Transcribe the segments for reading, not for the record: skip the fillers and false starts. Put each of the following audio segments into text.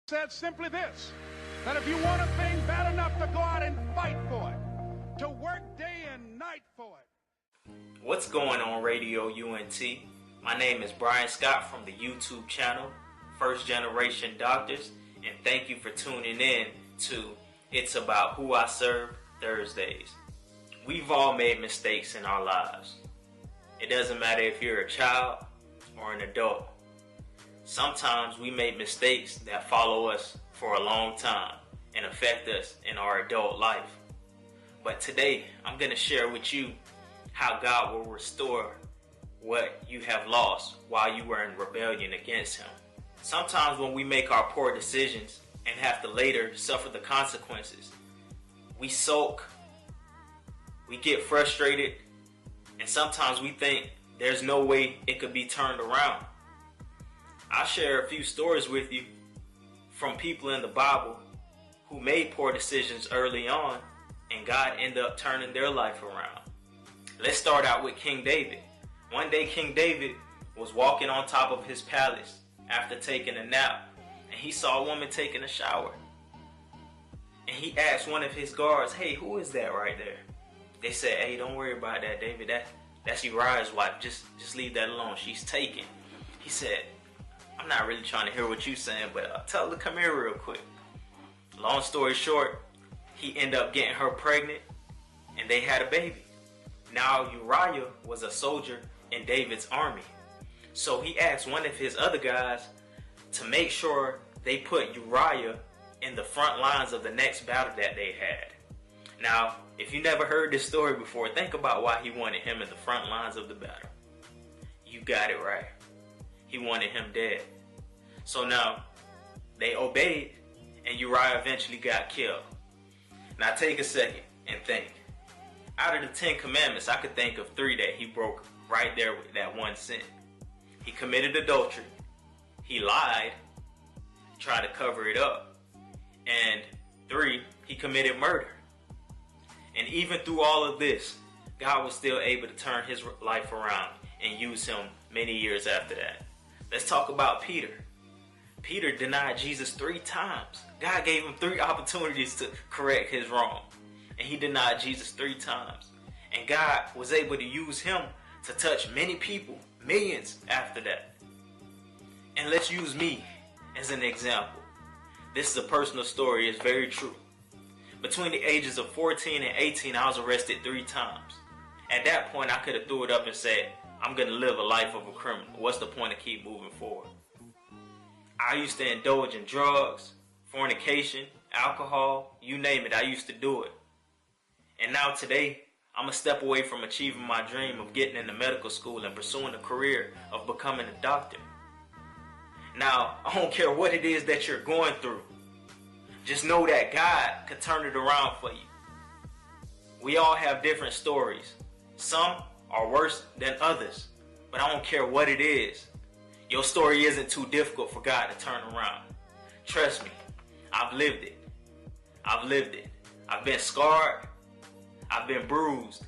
said simply this, that if you want a thing bad enough to go out and fight for it, to work day and night for it. What's going on, Radio UNT? My name is Brian Scott from the YouTube channel, First Generation Doctors, and thank you for tuning in to It's About Who I Serve Thursdays. We've all made mistakes in our lives. It doesn't matter if you're a child or an adult. Sometimes we make mistakes that follow us for a long time and affect us in our adult life. But today, I'm going to share with you how God will restore what you have lost while you were in rebellion against Him. Sometimes when we make our poor decisions and have to later suffer the consequences, we sulk, we get frustrated, and sometimes we think there's no way it could be turned around. I'll share a few stories with you from people in the Bible who made poor decisions early on and God ended up turning their life around. Let's start out with King David. One day King David was walking on top of his palace after taking a nap, and he saw a woman taking a shower. And he asked one of his guards, "Hey, who is that right there?" They said, "Hey, don't worry about that, David. That's Uriah's wife. Just leave that alone. She's taken." He said, "I'm not really trying to hear what you're saying, but tell her to come here real quick." Long story short, he ended up getting her pregnant, and they had a baby. Now Uriah was a soldier in David's army. So he asked one of his other guys to make sure they put Uriah in the front lines of the next battle that they had. Now, if you never heard this story before, think about why he wanted him in the front lines of the battle. You got it right. He wanted him dead. So now, they obeyed, and Uriah eventually got killed. Now take a second and think. Out of the 10 commandments, I could think of 3 that he broke right there with that one sin. He committed adultery, he lied, tried to cover it up, and 3, he committed murder. And even through all of this, God was still able to turn his life around and use him many years after that. Let's talk about Peter. Peter denied Jesus 3 times. God gave him 3 opportunities to correct his wrong, and he denied Jesus 3 times. And God was able to use him to touch many people, millions after that. And let's use me as an example. This is a personal story, it's very true. Between the ages of 14 and 18, I was arrested 3 times. At that point, I could have threw it up and said, I'm going to live a life of a criminal. What's the point of keep moving forward? I used to indulge in drugs, fornication, alcohol, you name it, I used to do it. And now today, I'm a step away from achieving my dream of getting into medical school and pursuing a career of becoming a doctor. Now, I don't care what it is that you're going through. Just know that God could turn it around for you. We all have different stories. Some are worse than others, but I don't care what it is. Your story isn't too difficult for God to turn around. Trust me, I've lived it. I've lived it. I've been scarred. I've been bruised.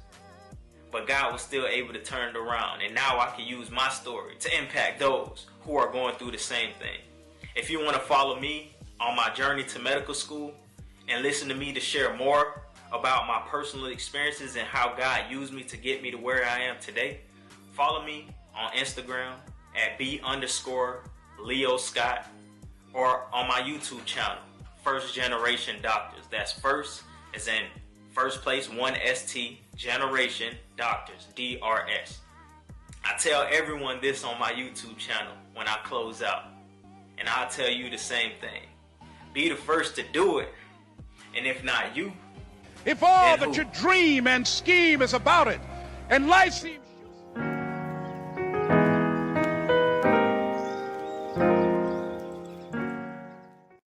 But God was still able to turn it around, and now I can use my story to impact those who are going through the same thing. If you want to follow me on my journey to medical school and listen to me to share more about my personal experiences and how God used me to get me to where I am today, follow me on Instagram at @B_Leo Scott or on my YouTube channel, First Generation Doctors. That's first as in first place, 1ST, Generation Doctors, DRS. I tell everyone this on my YouTube channel when I close out, and I'll tell you the same thing. Be the first to do it, and if not you, If all then that who? you dream and scheme is about it, and life seems